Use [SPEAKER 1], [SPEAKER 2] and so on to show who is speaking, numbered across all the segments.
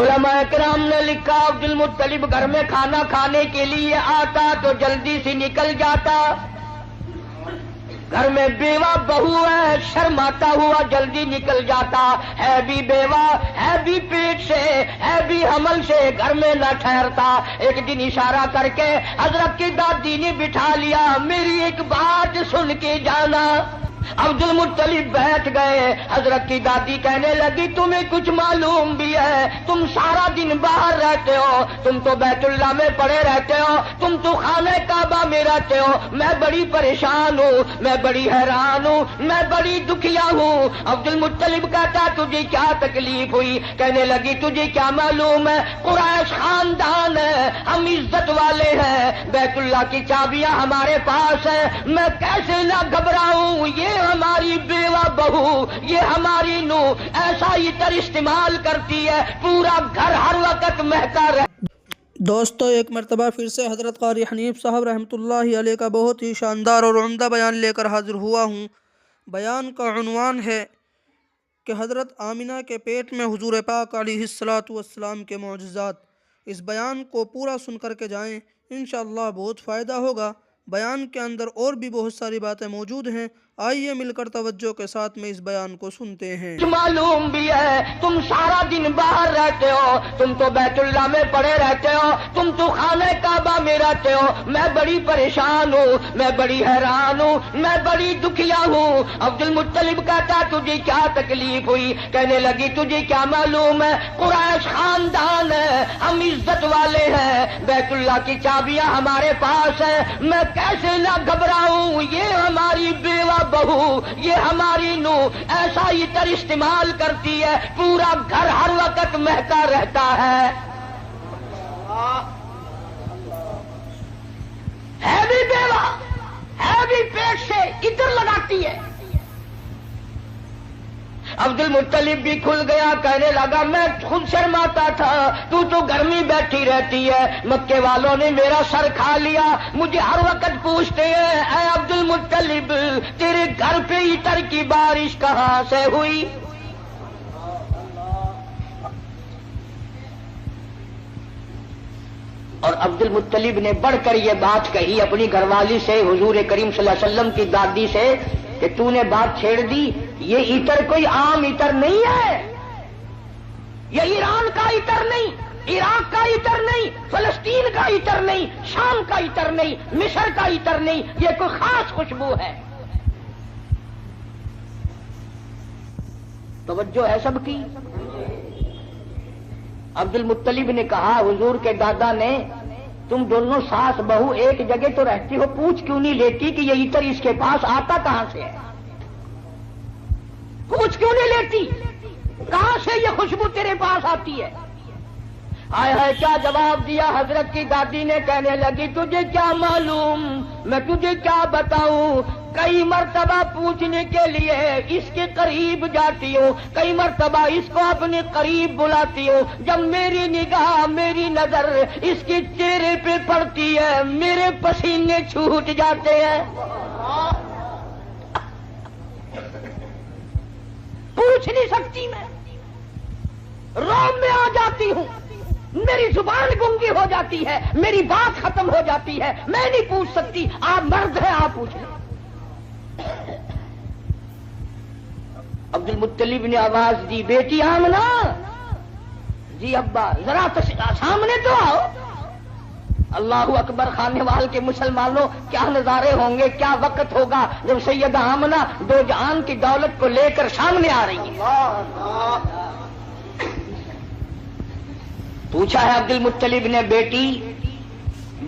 [SPEAKER 1] علماء کرام نے لکھا عبد المطلب گھر میں کھانا کھانے کے لیے آتا تو جلدی سے نکل جاتا. گھر میں بیوہ بہو ہے، شرماتا ہوا جلدی نکل جاتا. ہے بھی بیوہ، ہے بھی پیٹ سے، ہے بھی حمل سے، گھر میں نہ ٹھہرتا. ایک دن اشارہ کر کے حضرت کی دادی نے بٹھا لیا، میری ایک بات سن کے جانا. عبد المطلب بیٹھ گئے. حضرت کی دادی کہنے لگی تمہیں کچھ معلوم بھی ہے؟ تم سارا دن باہر رہتے ہو، تم تو بیت اللہ میں پڑے رہتے ہو، تم تو خانہ کعبہ میں رہتے ہو. میں بڑی پریشان ہوں، میں بڑی حیران ہوں، میں بڑی دکھیا ہوں. عبد المطلب کہتا تجھے کیا تکلیف ہوئی؟ کہنے لگی تجھے کیا معلوم ہے، قریش خاندان ہے، ہم عزت والے ہیں، بیت اللہ کی چابیاں ہمارے پاس ہیں، میں کیسے نہ گھبراؤں؟ یہ ہماری بیوہ بہو، یہ ہماری نو ایسا عطر استعمال کرتی ہے پورا گھر ہر وقت مہکا رہے.
[SPEAKER 2] دوستو ایک مرتبہ پھر سے حضرت قاری حنیف صاحب رحمۃ اللہ علیہ کا بہت ہی شاندار اور عمدہ بیان لے کر حاضر ہوا ہوں. بیان کا عنوان ہے کہ حضرت آمنہ کے پیٹ میں حضور پاک علیہ الصلاۃ والسلام کے معجزات. اس بیان کو پورا سن کر کے جائیں، انشاءاللہ بہت فائدہ ہوگا. بیان کے اندر اور بھی بہت ساری باتیں موجود ہیں، آئیے مل کر توجہ کے ساتھ میں اس بیان کو سنتے ہیں.
[SPEAKER 1] معلوم بھی ہے تم سارا دن باہر رہتے ہو، تم تو بیت اللہ میں پڑے رہتے ہو، تم تو خانہ کعبہ میں رہتے ہو. میں بڑی پریشان ہوں، میں بڑی حیران ہوں، میں بڑی دکھیا ہوں. عبد المطلب کہتا تجھے کیا تکلیف ہوئی؟ کہنے لگی تجھے کیا معلوم ہے، قریش خاندان ہے، ہم عزت والے ہیں، بیت اللہ کی چابیاں ہمارے پاس ہیں، میں کیسے نہ گھبراؤں؟ یہ ہماری بیوہ بہو، یہ ہماری نو ایسا عطر استعمال کرتی ہے پورا گھر ہر وقت مہکا رہتا ہے. ہے بھی بیوہ، ہے بھی پیٹ سے، عطر لگاتی ہے. عبد المطلب بھی کھل گیا، کہنے لگا میں خود شرماتا تھا، تو گھر میں بیٹھی رہتی ہے، مکے والوں نے میرا سر کھا لیا، مجھے ہر وقت پوچھتے ہیں اے عبد المطلب تیرے گھر پہ عطر کی بارش کہاں سے ہوئی؟ اور عبد المطلب نے بڑھ کر یہ بات کہی اپنی گھر والی سے، حضور کریم صلی اللہ علیہ وسلم کی دادی سے، کہ تو نے بات چھیڑ دی. یہ عطر کوئی عام عطر نہیں ہے، یہ ایران کا عطر نہیں، عراق کا عطر نہیں، فلسطین کا عطر نہیں، شام کا عطر نہیں، مصر کا عطر نہیں، یہ کوئی خاص خوشبو ہے. توجہ ہے سب کی؟ عبد المطلب نے کہا حضور کے دادا نے تم دونوں ساس بہو ایک جگہ تو رہتی ہو، پوچھ کیوں نہیں لیتی کہ یہ عطر اس کے پاس آتا کہاں سے ہے؟ پوچھ کیوں نہیں لیتی کہاں سے یہ خوشبو تیرے پاس آتی ہے؟ ہائے ہائے کیا جواب دیا حضرت کی دادی نے. کہنے لگی تجھے کیا معلوم، میں تجھے کیا بتاؤں؟ کئی مرتبہ پوچھنے کے لیے اس کے قریب جاتی ہوں، کئی مرتبہ اس کو اپنے قریب بلاتی ہوں. جب میری نگاہ، میری نظر اس کے چہرے پہ پڑتی ہے، میرے پسینے چھوٹ جاتے ہیں. پوچھ نہیں سکتی، میں روم میں آ جاتی ہوں، میری زبان گنگی ہو جاتی ہے، میری بات ختم ہو جاتی ہے، میں نہیں پوچھ سکتی. آپ مرد ہیں، آپ پوچھ لیں. عبد المطلب نے آواز دی بیٹی آمنہ. جی ابا ذرا سامنے تو آؤ. اللہ اکبر، خانے وال کے مسلمانوں کیا نظارے ہوں گے، کیا وقت ہوگا جب سیدہ آمنہ دو جہان کی دولت کو لے کر سامنے آ رہی ہیں. پوچھا ہے عبد المطلب نے بیٹی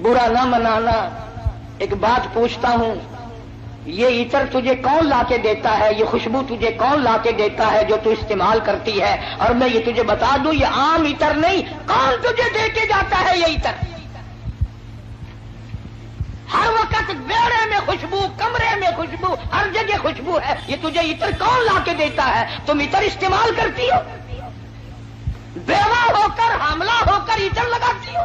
[SPEAKER 1] برا نہ منانا، ایک بات پوچھتا ہوں، یہ عطر تجھے کون لا کے دیتا ہے، یہ خوشبو تجھے کون لا کے دیتا ہے جو تو استعمال کرتی ہے؟ اور میں یہ تجھے بتا دوں یہ عام عطر نہیں، کون تجھے دے کے جاتا ہے یہ عطر؟ ہر وقت بیڑے میں خوشبو، کمرے میں خوشبو، ہر جگہ خوشبو ہے، یہ تجھے عطر کون لا کے دیتا ہے؟ تم عطر استعمال کرتی ہو، بیوہ ہو کر حاملہ ہو کر عطر لگاتی ہو.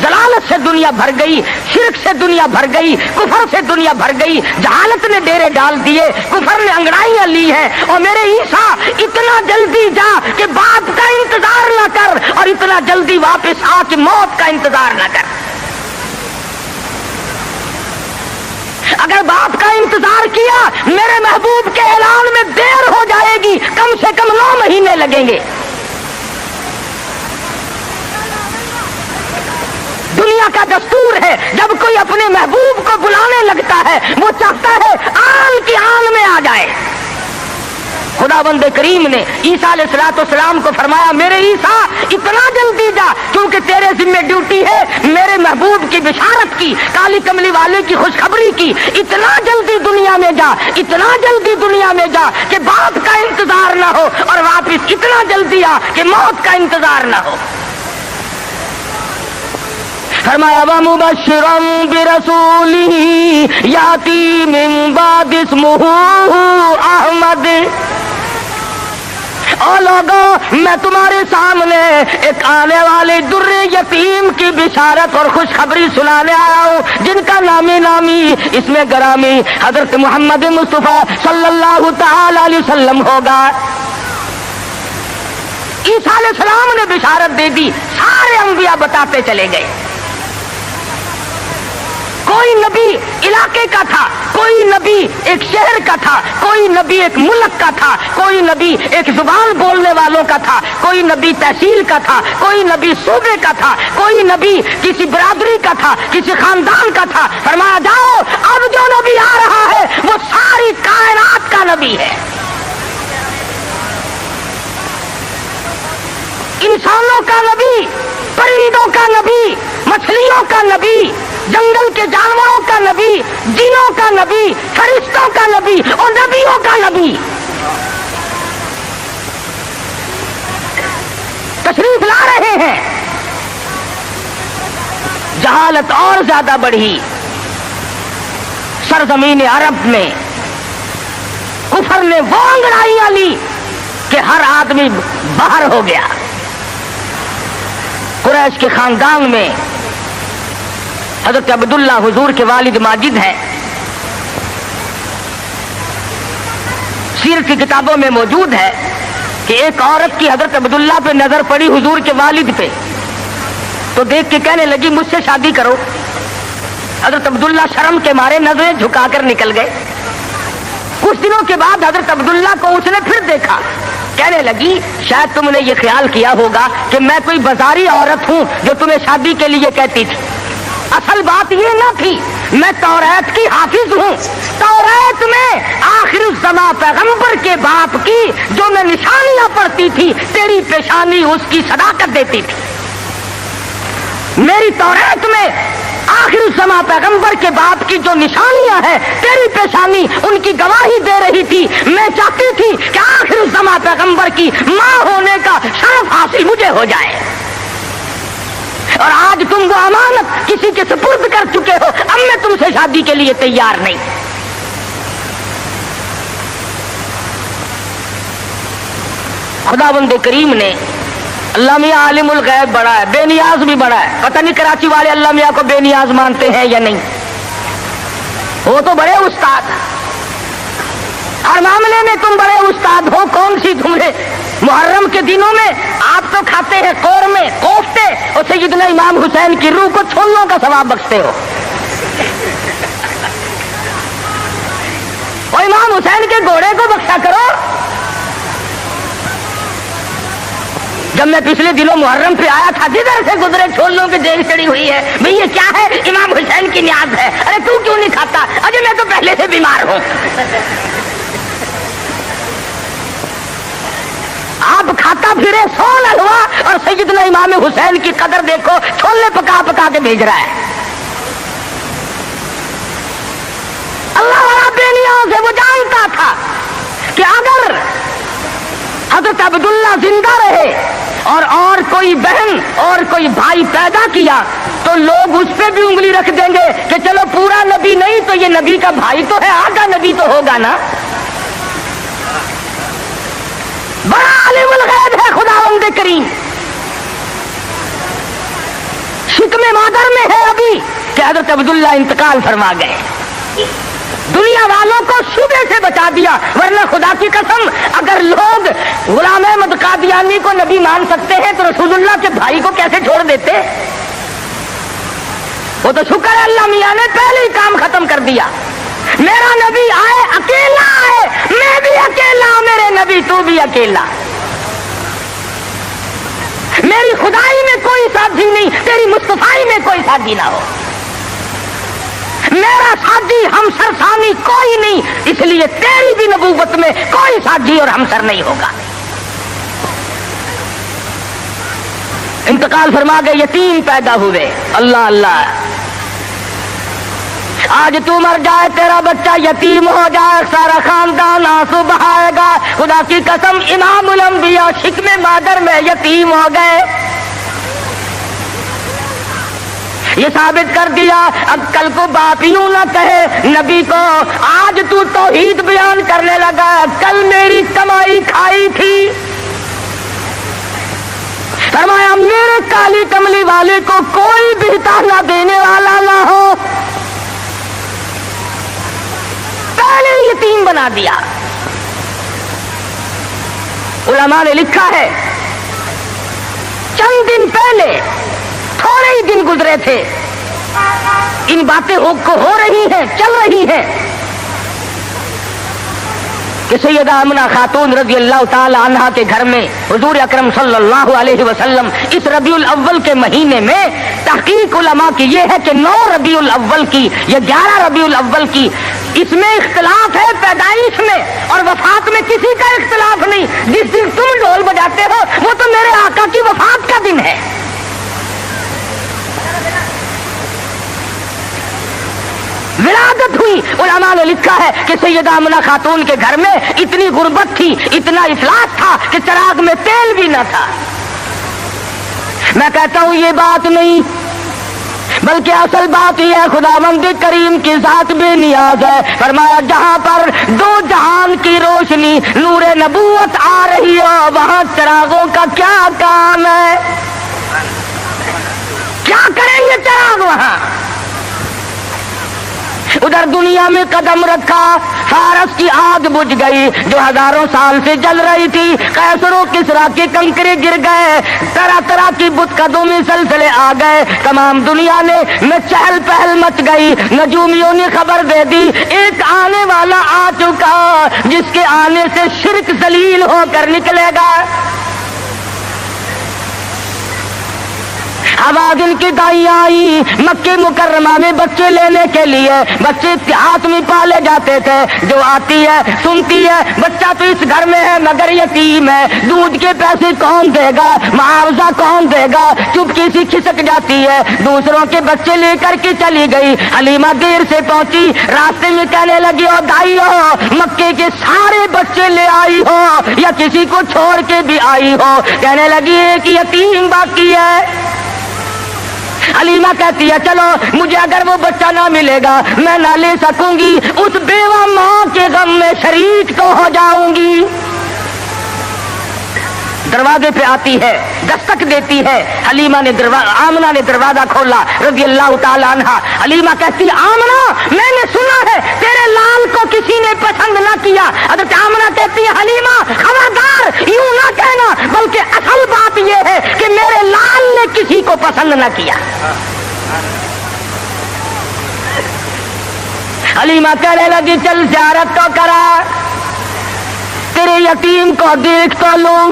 [SPEAKER 1] ضلالت سے دنیا بھر گئی، شرک سے دنیا بھر گئی، کفر سے دنیا بھر گئی، جہالت نے ڈیرے ڈال دیے، کفر نے انگڑائیاں لی ہیں۔ اور میرے عیسیٰ اتنا جلدی جا کہ باپ کا انتظار نہ کر، اور اتنا جلدی واپس آ کے موت کا انتظار نہ کر۔ اگر باپ کا انتظار کیا میرے محبوب کے اعلان میں دیر ہو جائے گی، کم سے کم 9 مہینے لگیں گے۔ دنیا کا دستور ہے جب کوئی اپنے محبوب کو بلانے لگتا ہے وہ چاہتا ہے آن کی آن میں آ جائے۔ خداوند کریم نے عیسیٰ علیہ السلام کو فرمایا میرے عیسیٰ اتنا جلدی جا، کیونکہ تیرے ذمہ ڈیوٹی ہے میرے محبوب کی بشارت کی، کالی کملی والے کی خوشخبری کی۔ اتنا جلدی دنیا میں جا، اتنا جلدی دنیا میں جا کہ باپ کا انتظار نہ ہو، اور واپس اتنا جلدی آ کہ موت کا انتظار نہ ہو۔ فرمایا وَمُبَشِّرًا بِرَسُولٍ يَأْتِي مِن بَعْدِهِ اسْمُهُ أَحْمَدُ۔ او لوگوں میں تمہارے سامنے ایک آنے والے در یتیم کی بشارت اور خوشخبری سنانے آیا ہوں، جن کا نامی اس میں گرامی حضرت محمد مصطفیٰ صلی اللہ تعالی علیہ وسلم ہوگا۔ عیسیٰ علیہ السلام نے بشارت دے دی، سارے انبیاء بتاتے چلے گئے۔ کوئی نبی علاقے کا تھا، کوئی نبی ایک شہر کا تھا، کوئی نبی ایک ملک کا تھا، کوئی نبی ایک زبان بولنے والوں کا تھا، کوئی نبی تحصیل کا تھا، کوئی نبی صوبے کا تھا، کوئی نبی کسی برادری کا تھا، کسی خاندان کا تھا۔ فرمایا جاؤ اب جو نبی آ رہا ہے وہ ساری کائنات کا نبی ہے، انسانوں کا نبی، پرندوں کا نبی، مچھلیوں کا نبی، جنگل کے جانوروں کا نبی، جنوں کا نبی، فرشتوں کا نبی اور نبیوں کا نبی۔ تشریف لا رہے ہیں۔ جہالت اور زیادہ بڑھی سرزمین عرب میں، کفر نے وہ انگڑائیاں لی کہ ہر آدمی باہر ہو گیا۔ قریش کے خاندان میں حضرت عبداللہ حضور کے والد ماجد ہیں، سیرت کی کتابوں میں موجود ہے کہ ایک عورت کی حضرت عبداللہ پہ نظر پڑی حضور کے والد پہ، تو دیکھ کے کہنے لگی مجھ سے شادی کرو۔ حضرت عبداللہ شرم کے مارے نظریں جھکا کر نکل گئے۔ کچھ دنوں کے بعد حضرت عبداللہ کو اس نے پھر دیکھا، کہنے لگی شاید تم نے یہ خیال کیا ہوگا کہ میں کوئی بازاری عورت ہوں جو تمہیں شادی کے لیے کہتی تھی۔ اصل بات یہ نہ تھی، میں توریت کی حافظ ہوں، توریت میں آخر الزماں پیغمبر کے باپ کی جو میں نشانیاں پڑھتی تھی تیری پیشانی اس کی صداقت دیتی تھی۔ میری توریت میں آخر الزماں پیغمبر کے باپ کی جو نشانیاں ہیں تیری پیشانی ان کی گواہی دے رہی تھی۔ میں چاہتی تھی کہ آخر الزماں پیغمبر کی ماں ہونے کا شرف حاصل مجھے ہو جائے، اور آج تم وہ امانت کسی کے سپرد کر چکے ہو، اب میں تم سے شادی کے لیے تیار نہیں۔ خداوند کریم نے، اللہ میاں عالم الغیب بڑا ہے، بے نیاز بھی بڑا ہے، پتہ نہیں کراچی والے اللہ میاں کو بے نیاز مانتے ہیں یا نہیں، وہ تو بڑے استاد، ہر معاملے میں تم بڑے استاد ہو۔ کون سی تم نے محرم کے دنوں میں آپ تو کھاتے ہیں قورمے کوفتے اور سیدنا امام حسین کی روح کو چھولوں کا ثواب بخشتے ہو۔ اور امام حسین کے گھوڑے کو بخشا کرو۔ جب میں پچھلے دنوں محرم پہ آیا تھا، جدھر سے گزرے چھولوں کی دیگ چڑی ہوئی ہے، بھئی یہ کیا ہے؟ امام حسین کی نیاز ہے۔ ارے تو کیوں نہیں کھاتا؟ اجے میں تو پہلے سے بیمار ہوں۔ آپ کھاتا پھرے سول حلوا اور سیدنا امام حسین کی قدر دیکھو، چھولے پکا پکا کے بھیج رہا ہے۔ اللہ والا بے نیاز ہے، وہ جانتا تھا کہ اگر حضرت عبداللہ زندہ رہے اور کوئی بہن اور کوئی بھائی پیدا کیا تو لوگ اس پہ بھی انگلی رکھ دیں گے کہ چلو پورا نبی نہیں تو یہ نبی کا بھائی تو ہے، آدھا نبی تو ہوگا نا۔ بڑا عالم الغیب ہے خداوند کریم۔ کہ حضرت عبداللہ انتقال فرما گئے. دنیا والوں کو شبے سے بچا دیا، ورنہ خدا کی قسم اگر لوگ غلام احمد قادیانی کو نبی مان سکتے ہیں تو رسول اللہ کے بھائی کو کیسے چھوڑ دیتے؟ وہ تو شکر ہے اللہ میاں نے پہلے ہی کام ختم کر دیا. میرا نبی آئے اکیلا آئے، میں بھی اکیلا، میرے نبی تو بھی اکیلا. میری خدائی میں کوئی ساتھی نہیں، تیری مصطفائی میں کوئی ساتھی نہ ہو. میرا ساتھی ہمسر ثانی کوئی نہیں، اس لیے تیری بھی نبوت میں کوئی ساتھی اور ہمسر نہیں ہوگا. انتقال فرما گئے، یتیم پیدا ہوئے. اللہ اللہ، آج تو مر جائے تیرا بچہ یتیم ہو جائے، سارا خاندان آنسو بہائے گا. خدا کی قسم امام الانبیاء شکم مادر میں یتیم ہو گئے. یہ ثابت کر دیا اب کل کو باپ یوں نہ کہے نبی کو، آج تو توحید بیان کرنے لگا، کل میری کمائی کھائی تھی. فرمایا میرے کالی کملی والے کو کوئی بھی تانا دینے والا نہ ہو. پہلے یتیم بنا دیا. علماء نے لکھا ہے چند دن پہلے، تھوڑے ہی دن گزرے تھے، ان باتیں ہو رہی ہیں، چل رہی ہیں کہ سیدہ آمنہ خاتون رضی اللہ تعالی عنہا کے گھر میں حضور اکرم صلی اللہ علیہ وسلم اس ربیع الاول کے مہینے میں، تحقیق علماء کی یہ ہے کہ 9 ربیع الاول کی یا 11 ربیع الاول کی، اس میں اختلاف ہے پیدائش میں اور وفات میں کسی کا اختلاف نہیں. جس دن تم ڈھول بجاتے ہو وہ تو میرے آقا کی وفات کا دن ہے. ولادت ہوئی. علماء نے لکھا ہے کہ سیدہ آمنہ خاتون کے گھر میں اتنی غربت تھی، اتنا افلاس تھا کہ چراغ میں تیل بھی نہ تھا. میں کہتا ہوں یہ بات نہیں، بلکہ اصل بات یہ ہے خداوند کریم کی ذات بے نیاز ہے. فرمایا جہاں پر 2 جہان کی روشنی نور نبوت آ رہی ہو وہاں چراغوں کا کیا کام ہے؟ کیا کریں گے چراغ وہاں؟ ادھر دنیا میں قدم رکھا، فارس کی آگ بجھ گئی جو ہزاروں سال سے جل رہی تھی. قیصر و کسریٰ کے کنکرے گر گئے، طرح طرح کی بت قدومی سلسلے آ گئے. تمام دنیا میں چہل پہل مچ گئی. نجومیوں نے خبر دے دی ایک آنے والا آ چکا جس کے آنے سے شرک ذلیل ہو کر نکلے گا. آواز ان کی دائی آئی مکہ مکرمہ میں بچے لینے کے لیے. بچے ہاتھ میں پالے جاتے تھے. جو آتی ہے سنتی ہے بچہ تو اس گھر میں ہے مگر یتیم ہے، دودھ کے پیسے کون دے گا، معاوضہ کون دے گا، چپکی سی کھسک جاتی ہے، دوسروں کے بچے لے کر کے چلی گئی. حلیمہ دیر سے پہنچی، راستے میں کہنے لگی او دائی ہو مکے کے سارے بچے لے آئی ہو یا کسی کو چھوڑ کے بھی آئی ہو؟ کہنے لگی ایک یتیم باقی ہے. حلیمہ کہتی ہے چلو مجھے اگر وہ بچہ نہ ملے گا میں نہ لے سکوں گی، اس بیوہ ماں کے غم میں شریک تو ہو جاؤں گی. دروازے پہ آتی ہے، دستک دیتی ہے. حلیمہ نے آمنہ نے دروازہ کھولا رضی اللہ تعالیٰ عنہا. حلیمہ کہتی آمنہ میں نے سنا ہے تیرے لال کو کسی نے پسند نہ کیا. حضرت آمنہ کہتی ہے حلیمہ خبردار یوں نہ کہنا، بلکہ اصل بات یہ ہے کہ میرے لال نے کسی کو پسند نہ کیا. حلیمہ کہنے لگی چل زیارت تو کرا، تیرے یتیم کو دیکھ تو لوں.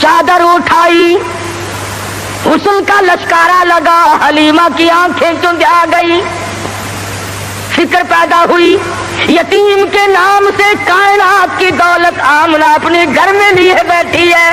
[SPEAKER 1] چادر اٹھائی، حسن کا لشکارا لگا، حلیمہ کی آنکھیں چندیا گئی. فکر پیدا ہوئی یتیم کے نام سے کائنات کی دولت آمنہ اپنے گھر میں لیے بیٹھی ہے.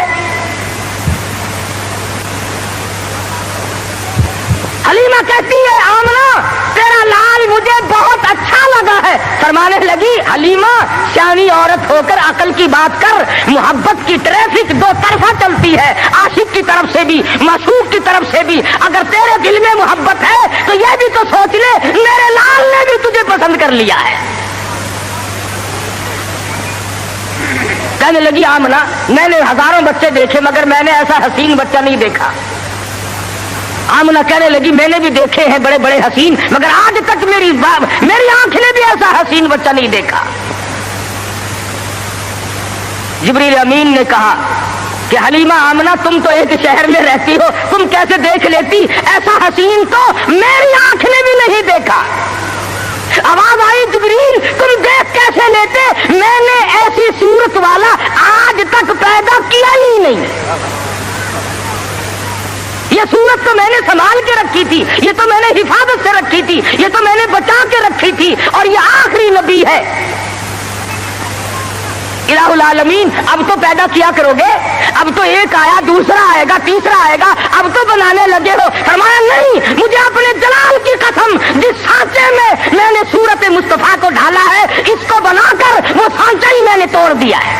[SPEAKER 1] حلیمہ کہتی ہے آمنہ تیرا لال مجھے بہت اچھا لگا ہے. فرمانے لگی حلیمہ سیانی عورت ہو کر عقل کی بات کر. محبت کی ٹریفک 2 طرفہ چلتی ہے، عاشق کی طرف سے بھی معشوق کی طرف سے بھی. اگر تیرے دل میں محبت ہے تو یہ بھی تو سوچ لے میرے لال نے بھی تجھے پسند کر لیا ہے. کہنے لگی آمنہ میں نے ہزاروں بچے دیکھے مگر میں نے ایسا حسین بچہ نہیں دیکھا. آمنہ کہنے لگی میں نے بھی دیکھے ہیں بڑے بڑے حسین، مگر آج تک میری آنکھ نے بھی ایسا حسین بچہ نہیں دیکھا۔ جبریل امین نے کہا کہ حلیمہ آمنہ تم تو ایک شہر میں رہتی ہو، تم کیسے دیکھ لیتی؟ ایسا حسین تو میری آنکھ نے بھی نہیں دیکھا۔ آواز آئی جبریل تم دیکھ کیسے لیتے؟ میں نے ایسی صورت والا آج تک پیدا کیا ہی نہیں۔ یہ صورت تو میں نے سنبھال کے رکھی تھی، یہ تو میں نے حفاظت سے رکھی تھی، یہ تو میں نے بچا کے رکھی تھی، اور یہ آخری نبی ہے۔ الہ العالمین اب تو پیدا کیا کرو گے، اب تو ایک آیا، دوسرا آئے گا، تیسرا آئے گا، اب تو بنانے لگے ہو۔ فرمایا نہیں، مجھے اپنے جلال کی قسم، جس سانچے میں نے صورت مصطفیٰ کو ڈالا ہے، اس کو بنا کر وہ سانچہ ہی میں نے توڑ دیا ہے،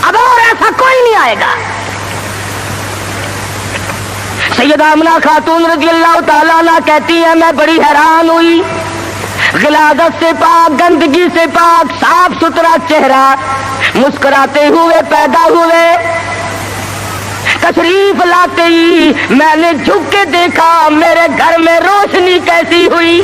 [SPEAKER 1] اب اور ایسا کوئی نہیں آئے گا۔ سیدہ آمنہ خاتون رضی اللہ تعالیٰ عنہ کہتی ہے میں بڑی حیران ہوئی، غلاظت سے پاک، گندگی سے پاک، صاف ستھرا چہرہ، مسکراتے ہوئے پیدا ہوئے، تشریف لاتے ہی میں نے جھک کے دیکھا میرے گھر میں روشنی کیسی ہوئی،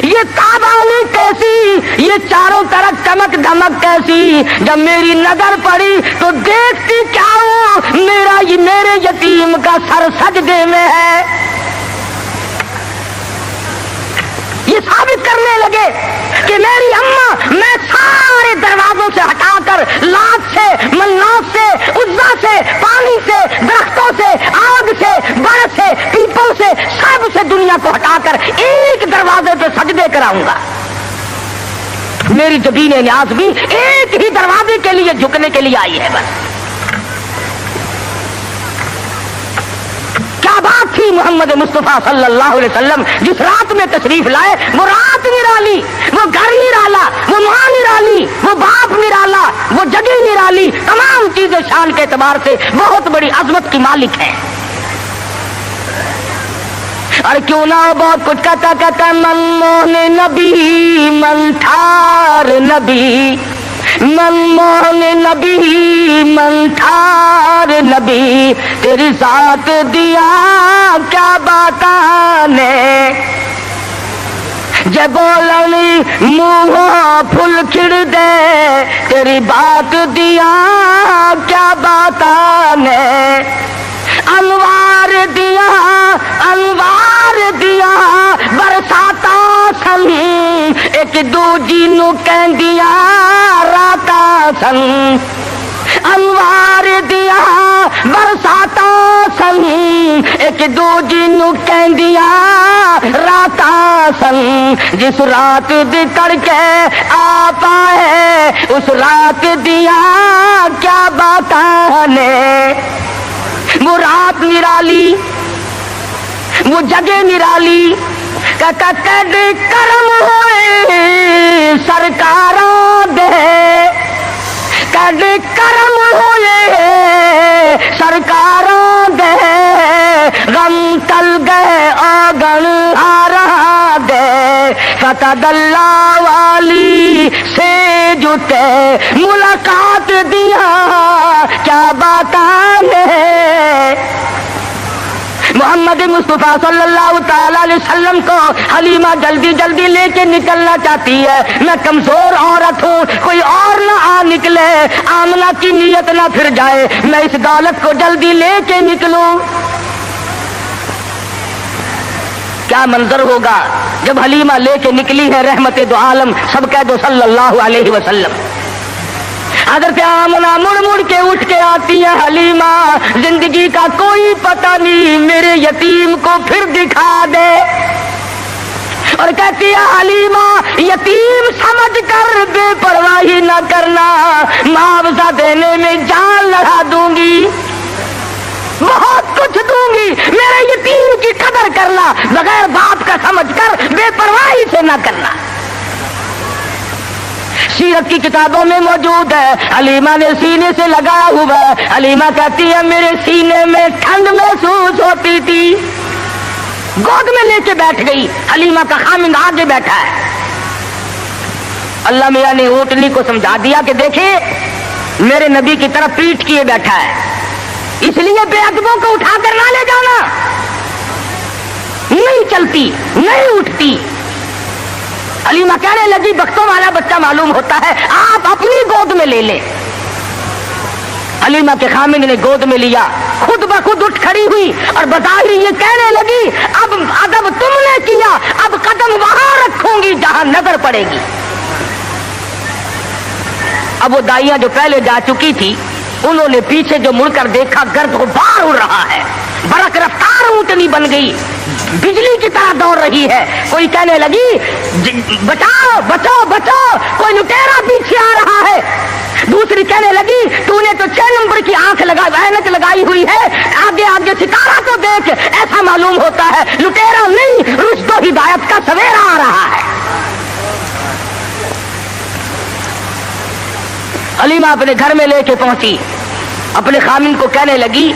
[SPEAKER 1] یہ تابانی کیسی، یہ چاروں طرف چمک دھمک کیسی۔ جب میری نظر پڑی تو دیکھتی کیا ہوں، میرے یتیم کا سر سجدے میں ہے۔ یہ ثابت کرنے لگے کہ میری اماں، میں سارے دروازوں سے ہٹا کر، لات سے، منات سے، عزا سے، پانی سے، درختوں سے، آگ سے، برف سے، پیپل سے، سب سے دنیا کو ہٹا کر ایک دروازے پہ سجدے کراؤں گا۔ میری جبین نیاز بھی ایک ہی دروازے کے لیے جھکنے کے لیے آئی ہے بس۔ کیا بات تھی محمد مصطفیٰ صلی اللہ علیہ وسلم جس رات میں تشریف لائے، وہ رات نرالی، وہ گھر نرالا، وہ ماں نرالی، وہ باپ نرالا، وہ جگہ نرالی، تمام چیزیں شان کے اعتبار سے بہت بڑی عظمت کی مالک ہیں۔ اور کیوں نہ بہت کچھ کہتا من موہن نبی، من ٹھار نبی، من موہن نبی، من ٹھار نبی، تیری ذات دیا کیا باتانے، جے بولنی منہ پھل کھڑ دے، تیری بات دیا کیا باتانے، انوار دیا، انوار دیا برساتا سن، ایک دوجی نو کہندیا راتا سن، انوار دیا برساتا سن، ایک دوجی نو کہندیا راتا سن، جس رات دی تڑکے آ پائے اس رات دیا کیا باتاں نے۔ وہ رات نرالی، وہ جگہ نرالی، کد کرم ہوئے سرکاراں دے، کد کرم ہوئے سرکاراں دے، غم تل گئے آگن ہارا دے، فتح اللہ والی سے جتے ملاقات دیا کیا باتاں نے۔ محمد مصطفیٰ صلی اللہ تعالیٰ علیہ وسلم کو حلیمہ جلدی جلدی لے کے نکلنا چاہتی ہے، میں کمزور عورت ہوں، کوئی اور نہ آ نکلے، آمنہ کی نیت نہ پھر جائے، میں اس دولت کو جلدی لے کے نکلوں۔ کیا منظر ہوگا جب حلیمہ لے کے نکلی ہے رحمت دو عالم، سب کہہ دو صلی اللہ علیہ وسلم۔ حضرت آمنہ مڑ مڑ کے اٹھ کے آتی ہے، حلیمہ زندگی کا کوئی پتہ نہیں، میرے یتیم کو پھر دکھا دے، اور کہتی ہے حلیمہ یتیم سمجھ کر بے پرواہی نہ کرنا، معاوضہ دینے میں جان لڑا دوں گی، بہت کچھ دوں گی، میرے یتیم کی قدر کرنا، بغیر باپ کا سمجھ کر بے پرواہی سے نہ کرنا۔ سیرت کی کتابوں میں موجود ہے، حلیمہ نے سینے سے لگایا ہوا ہے، حلیمہ کہتی ہے میرے سینے میں ٹھنڈ محسوس ہوتی تھی، گود میں لے کے بیٹھ گئی، حلیمہ کا خامند آگے بیٹھا ہے۔ اللہ میاں نے اونٹنی کو سمجھا دیا کہ دیکھیں میرے نبی کی طرف پیٹھ کیے بیٹھا ہے، اس لیے بے ادبوں کو اٹھا کر نہ لے جانا، نہیں چلتی نہیں اٹھتی۔ حلیمہ کہنے لگی بختوں والا بچہ معلوم ہوتا ہے، آپ اپنی گود میں لے لیں۔ حلیمہ کے خامد نے گود میں لیا، خود بخود اٹھ کھڑی ہوئی اور بظاہر یہ کہنے لگی اب ادب تم نے کیا، اب قدم وہاں رکھوں گی جہاں نظر پڑے گی۔ اب وہ دائیاں جو پہلے جا چکی تھی انہوں نے پیچھے جو مڑ کر دیکھا، گرد غبار اڑ رہا ہے، برق رفتار اونٹنی بن گئی، بجلی کی طرح دوڑ رہی ہے۔ کوئی کہنے لگی بچاؤ بچاؤ بچاؤ، کوئی لٹیرا پیچھے آ رہا ہے۔ دوسری کہنے لگی تو نے تو 6 نمبر کی آنکھ اینک لگائی ہوئی ہے، آگے آگے ستارہ تو دیکھ، ایسا معلوم ہوتا ہے لٹیرا نہیں، رشد و ہدایت کا سویرا آ رہا ہے۔ حلیمہ اپنے گھر میں لے کے پہنچی، اپنے خامن کو کہنے لگی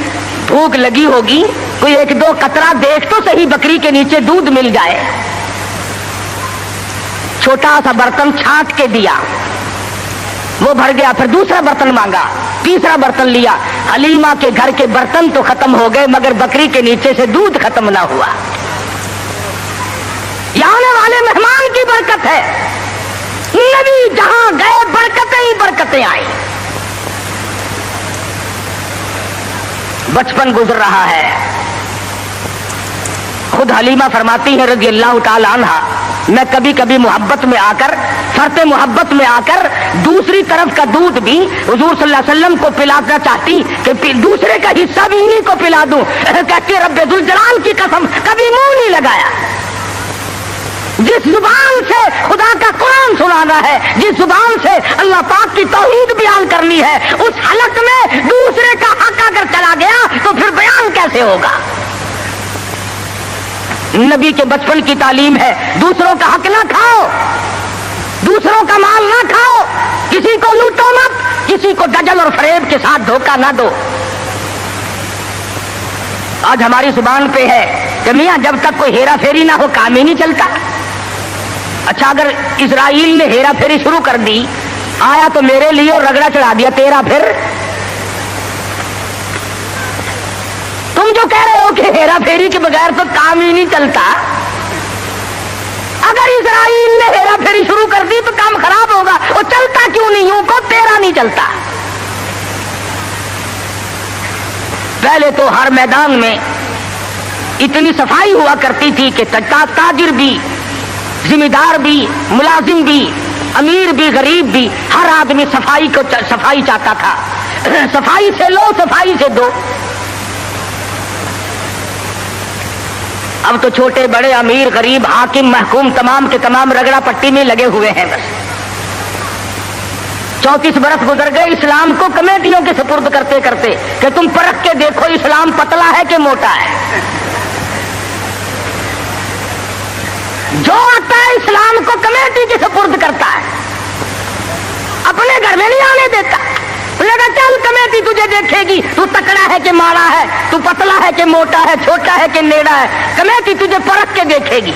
[SPEAKER 1] بھوک لگی ہوگی، کوئی 1-2 قطرہ دیکھ تو صحیح بکری کے نیچے دودھ مل جائے۔ چھوٹا سا برتن چھانٹ کے دیا، وہ بھر گیا، پھر دوسرا برتن مانگا، تیسرا برتن لیا۔ حلیمہ کے گھر کے برتن تو ختم ہو گئے مگر بکری کے نیچے سے دودھ ختم نہ ہوا۔ یہ آنے والے مہمان کی برکت ہے، نبی جہاں گئے برکتیں ہی برکتیں آئیں۔ بچپن گزر رہا ہے، خود حلیمہ فرماتی ہے رضی اللہ تعالی عنہ، میں کبھی کبھی محبت میں آ کر، فرط محبت میں آ کر دوسری طرف کا دودھ بھی حضور صلی اللہ علیہ وسلم کو پلانا چاہتی کہ دوسرے کا حصہ بھی انہیں کو پلا دوں، کہتی رب ذوالجلال کی قسم کبھی منہ نہیں لگایا۔ جس زبان سے خدا کا قرآن سنانا ہے، جس زبان سے اللہ پاک کی توحید بیان کرنی ہے، اس حلق میں دوسرے کا حق اگر چلا گیا تو پھر بیان کیسے ہوگا؟ نبی کے بچپن کی تعلیم ہے دوسروں کا حق نہ کھاؤ، دوسروں کا مال نہ کھاؤ، کسی کو لوٹو مت، کسی کو دجل اور فریب کے ساتھ دھوکہ نہ دو۔ آج ہماری زبان پہ ہے کہ میاں جب تک کوئی ہیرا پھیری نہ ہو کام ہی نہیں چلتا۔ اچھا اگر اسرائیل نے ہیرا پھیری شروع کر دی، آیا تو میرے لیے اور رگڑا چڑھا دیا تیرا، پھر تم جو کہہ رہے ہو کہ ہیرا پھیری کے بغیر تو کام ہی نہیں چلتا، اگر اسرائیل نے ہیرا پھیری شروع کر دی تو کام خراب ہوگا، وہ چلتا کیوں نہیں ہوں کو تیرا نہیں چلتا۔ پہلے تو ہر میدان میں اتنی صفائی ہوا کرتی تھی کہ تاجر بھی، ذمہ دار بھی، ملازم بھی، امیر بھی، غریب بھی، ہر آدمی صفائی چاہتا تھا۔ صفائی سے لو، صفائی سے دو۔ اب تو چھوٹے بڑے، امیر غریب، حاکم محکوم، تمام کے تمام رگڑا پٹی میں لگے ہوئے ہیں۔ بس 34 برس گزر گئے اسلام کو کمیٹیوں کے سپرد کرتے کرتے کہ تم پرکھ کے دیکھو اسلام پتلا ہے کہ موٹا ہے۔ جو آتا ہے اسلام کو کمیٹی کے سپرد کرتا ہے، اپنے گھر میں نہیں آنے دیتا۔ لگا چل کمیٹی تجھے دیکھے گی، تو تکڑا ہے کہ ماڑا ہے، تو پتلا ہے کہ موٹا ہے، چھوٹا ہے کہ نیڑا ہے، کمیٹی تجھے پرکھ کے دیکھے گی۔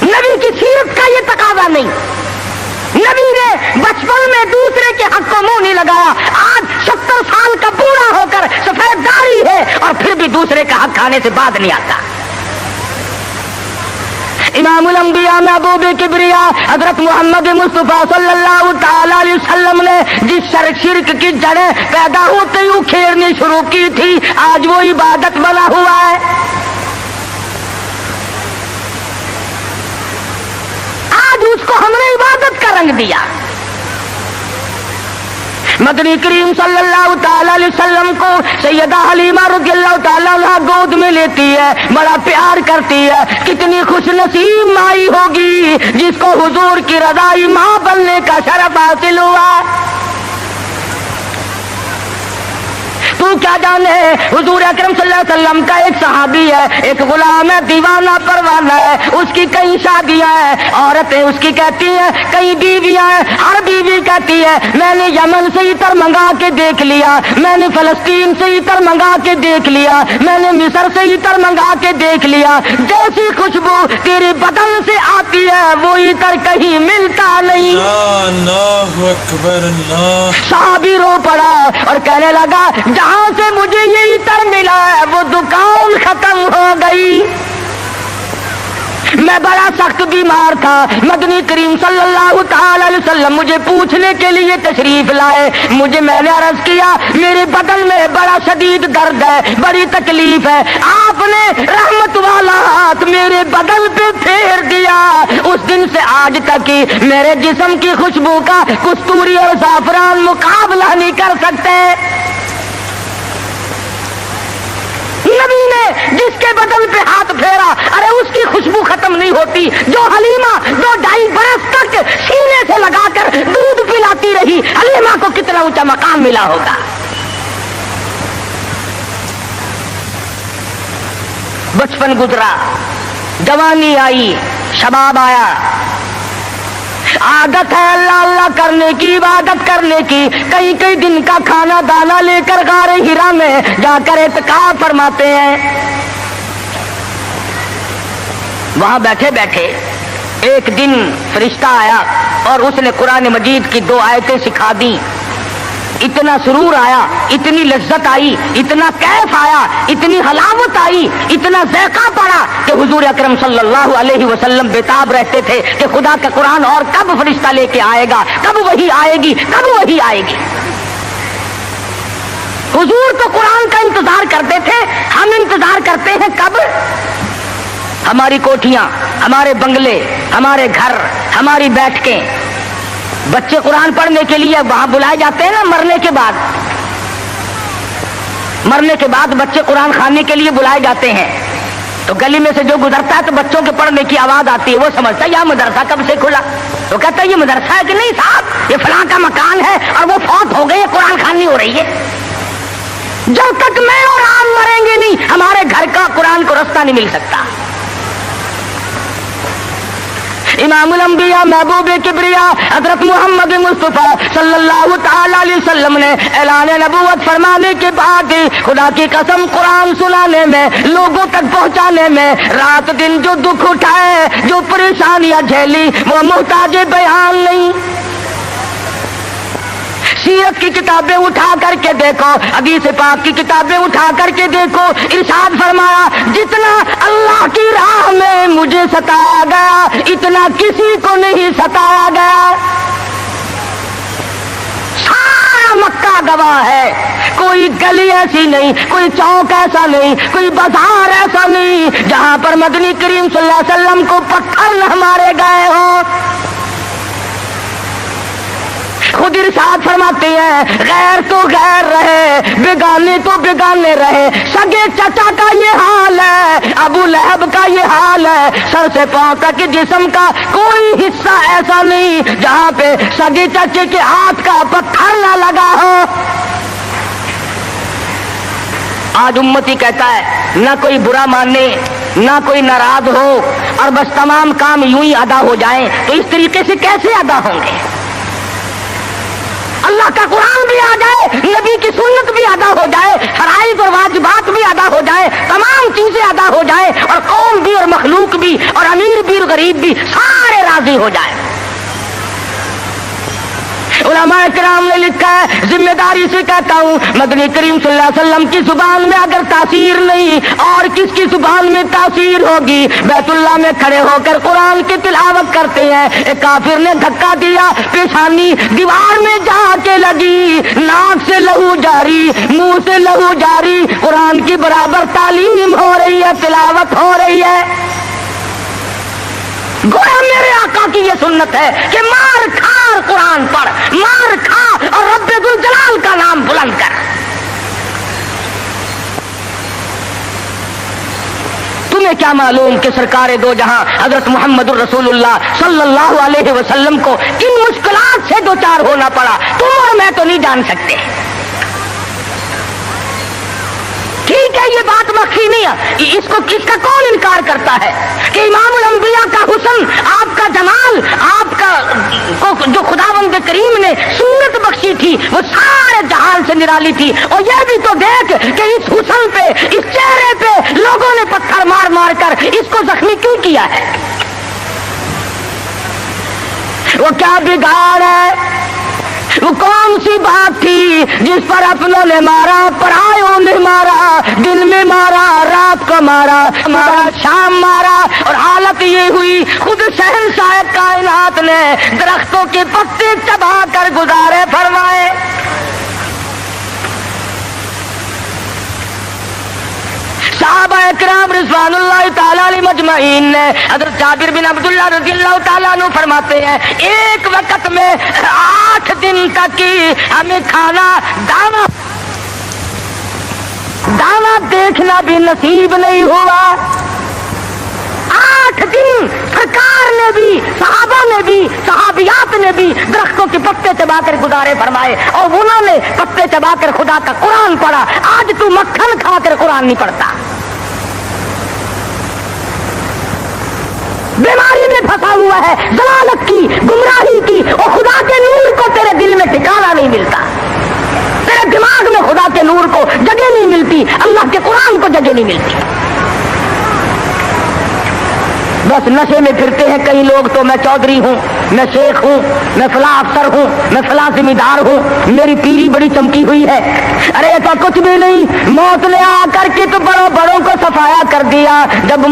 [SPEAKER 1] نبی کی سیرت کا یہ تقاضا نہیں، نبی نے بچپن میں دوسرے کے حق کو منہ نہیں لگایا۔ آج 70 سال کا بوڑھا ہو کر سفید داڑھی ہے اور پھر بھی دوسرے کا حق کھانے سے بعد نہیں آتا۔ امام الانبیاء محبوب کبریا حضرت محمد مصطفیٰ صلی اللہ تعالی علیہ وسلم نے جس شرک کی جڑیں پیدا ہوتے ہی اکھیڑنی شروع کی تھی، آج وہ عبادت بنا ہوا ہے۔ آج اس کو ہم نے عبادت کا رنگ دیا۔ مدنی کریم صلی اللہ تعالی علیہ وسلم کو سیدہ حلیمہ رضی اللہ تعالی عنہ گود میں لیتی ہے، بڑا پیار کرتی ہے۔ کتنی خوش نصیب مائی ہوگی جس کو حضور کی رضائی ماں بننے کا شرف حاصل ہوا۔ تو کیا جانے حضور اکرم صلی اللہ علیہ وسلم کا ایک صحابی ہے، ایک غلام ہے، دیوانہ پروانہ ہے، اس کی کئی شادیاں ہیں، عورتیں اس کی کہتی ہیں، کئی بیویاں ہیں، ہر بیوی کہتی ہے میں نے یمن سے عطر منگا کے دیکھ لیا، میں نے فلسطین سے عطر منگا کے دیکھ لیا، میں نے مصر سے عطر منگا کے دیکھ لیا، جیسی خوشبو تیرے بدن سے آتی ہے وہ عطر کہیں ملتا نہیں۔
[SPEAKER 3] اللہ اکبر اللہ۔
[SPEAKER 1] صحابی رو پڑا اور کہنے لگا جہاں سے مجھے یہ عطر ملا ہے وہ دکان ختم ہو گئی، میں بڑا سخت بیمار تھا، مدنی کریم صلی اللہ تعالی علیہ وسلم مجھے پوچھنے کے لیے تشریف لائے، میں نے عرض کیا میرے بدن میں بڑا شدید درد ہے، بڑی تکلیف ہے، آپ نے رحمت والا ہاتھ میرے بدن پہ پھیر دیا، اس دن سے آج تک ہی میرے جسم کی خوشبو کا کستوری اور زعفران مقابلہ نہیں کر سکتے۔ نبی نے جس کے بدن پہ ہاتھ پھیرا ارے اس کی خوشبو ختم نہیں ہوتی، جو حلیمہ 2-2.5 برس تک سینے سے لگا کر دودھ پلاتی رہی، حلیمہ کو کتنا اونچا مقام ملا ہوگا۔ بچپن گزرا، جوانی آئی، شباب آیا، عادت ہے اللہ اللہ کرنے کی، عبادت کرنے کی، کئی دن کا کھانا دانا لے کر غار ہرا میں جا کر اعتکاف فرماتے ہیں۔ وہاں بیٹھے بیٹھے ایک دن فرشتہ آیا اور اس نے قرآن مجید کی 2 آیتیں سکھا دی، اتنا سرور آیا، اتنی لذت آئی، اتنا کیف آیا، اتنی حلاوت آئی، اتنا ذائقہ پڑا کہ حضور اکرم صلی اللہ علیہ وسلم بےتاب رہتے تھے کہ خدا کا قرآن اور کب فرشتہ لے کے آئے گا، کب وحی آئے گی، کب وحی آئے گی۔ حضور تو قرآن کا انتظار کرتے تھے، ہم انتظار کرتے ہیں کب؟ ہماری کوٹھیاں، ہمارے بنگلے، ہمارے گھر، ہماری بیٹھکیں، بچے قرآن پڑھنے کے لیے وہاں بلائے جاتے ہیں نا، مرنے کے بعد بچے قرآن خانے کے لیے بلائے جاتے ہیں، تو گلی میں سے جو گزرتا ہے تو بچوں کے پڑھنے کی آواز آتی ہے، وہ سمجھتا ہے یہ مدرسہ کب سے کھلا، تو کہتا ہے یہ مدرسہ ہے کہ نہیں صاحب، یہ فلاں کا مکان ہے اور وہ فوت ہو گئی ہے، قرآن خوانی ہو رہی ہے۔ جب تک میں اور آپ مریں گے نہیں ہمارے گھر کا قرآن کو رستہ نہیں مل سکتا۔ امام الانبیاء محبوب کبریا حضرت محمد مصطفیٰ صلی اللہ تعالی علیہ وسلم نے اعلان نبوت فرمانے کے بعد خدا کی قسم قرآن سنانے میں، لوگوں تک پہنچانے میں، رات دن جو دکھ اٹھائے، جو پریشانیاں جھیلی، وہ محتاج بیان نہیں۔ سیرت کی کتابیں اٹھا کر کے دیکھو، حدیث پاک کی کتابیں اٹھا کر کے دیکھو، ارشاد فرمایا جتنا اللہ کی راہ میں مجھے ستایا گیا اتنا کسی کو نہیں ستایا گیا۔ سارا مکہ گواہ ہے، کوئی گلی ایسی نہیں، کوئی چوک ایسا نہیں، کوئی بازار ایسا نہیں جہاں پر مدنی کریم صلی اللہ علیہ وسلم کو پتھر نہ مارے گئے ہوں۔ خود ارشاد فرماتے ہیں غیر تو غیر رہے، بیگانے تو بیگانے رہے، سگے چچا کا یہ حال ہے، ابو لہب کا یہ حال ہے، سر سے پاؤں تک جسم کا کوئی حصہ ایسا نہیں جہاں پہ سگے چچے کے ہاتھ کا پتھر نہ لگا ہو۔ آج امتی کہتا ہے نہ کوئی برا مانے، نہ کوئی ناراض ہو، اور بس تمام کام یوں ہی ادا ہو جائیں، تو اس طریقے سے کیسے ادا ہوں گے؟ اللہ کا قرآن بھی آ جائے، نبی کی سنت بھی ادا ہو جائے، فرائض اور واجبات بھی ادا ہو جائے، تمام چیزیں ادا ہو جائے، اور قوم بھی اور مخلوق بھی اور امیر بھی اور غریب بھی سارے راضی ہو جائیں۔ علماء کرام نے لکھا ہے، ذمہ داری سے کہتا ہوں، مدنی کریم صلی اللہ علیہ وسلم کی زبان میں اگر تاثیر نہیں اور کس کی زبان میں تاثیر ہوگی؟ بیت اللہ میں کھڑے ہو کر قرآن کی تلاوت کرتے ہیں، ایک کافر نے دھکا دیا، پیشانی دیوار میں جا کے لگی، ناک سے لہو جاری، منہ سے لہو جاری، قرآن کی برابر تعلیم ہو رہی ہے، تلاوت ہو رہی ہے۔ گویا میرے آقا کی یہ سنت ہے کہ مار کھا اور قرآن پڑھ، مار کھا اور رب ذوالجلال کا نام بلند کر۔ تمہیں کیا معلوم کہ سرکار دو جہاں حضرت محمد الرسول اللہ صلی اللہ علیہ وسلم کو کن مشکلات سے دوچار ہونا پڑا، تم اور میں تو نہیں جان سکتے۔ ٹھیک ہے، یہ بات مخفی نہیں ہے، اس کا کون انکار کرتا ہے کہ امام الانبیاء کا حسن، آپ کا جمال، آپ کا جو خداوند کریم نے سنت بخشی تھی وہ سارے جہان سے نرالی تھی. اور یہ بھی تو دیکھ کہ اس حسن پہ، اس چہرے پہ لوگوں نے پتھر مار مار کر اس کو زخمی کیوں کیا ہے؟ وہ کیا بگاڑ ہے؟ وہ کون سی بات تھی جس پر اپنوں نے مارا، پرایوں نے مارا، دن میں مارا، رات کو مارا، شام مارا، اور حالت یہ ہوئی خود شہنشاہ کائنات نے درختوں کے پتے چبا کر گزارے فرمائے. صحابہ کرام رضوان اللہ تعالیٰ علیہ مجمعین نے حضرت جابر بن عبداللہ رضی اللہ تعالیٰ عنہ فرماتے ہیں ایک وقت میں 8 دن تک کی ہمیں کھانا دانا دیکھنا بھی نصیب نہیں ہوا. 8 دن سرکار نے بھی، صحابہ نے بھی، صحابیات نے بھی درختوں کے پتے چبا کر گزارے فرمائے، اور انہوں نے پتے چبا کر خدا کا قرآن پڑھا. آج تو مکھن کھا کر قرآن نہیں پڑھتا، بیماری میں پھنسا ہوا ہے، ضلالت کی، گمراہی کی، اور خدا کے نور کو تیرے دل میں ٹھکانا نہیں ملتا، تیرے دماغ میں خدا کے نور کو جگہ نہیں ملتی، اللہ کے قرآن کو جگہ نہیں ملتی. بس نشے میں پھرتے ہیں کئی لوگ، تو میں چودھری ہوں، میں شیخ ہوں، میں فلاں افسر ہوں، میں فلاں ذمہ دار ہوں، میری پیری بڑی چمکی ہوئی ہے. ارے ایسا کچھ بھی نہیں، موت نے آ کر کے تو بڑوں کو صفایا کر دیا. جب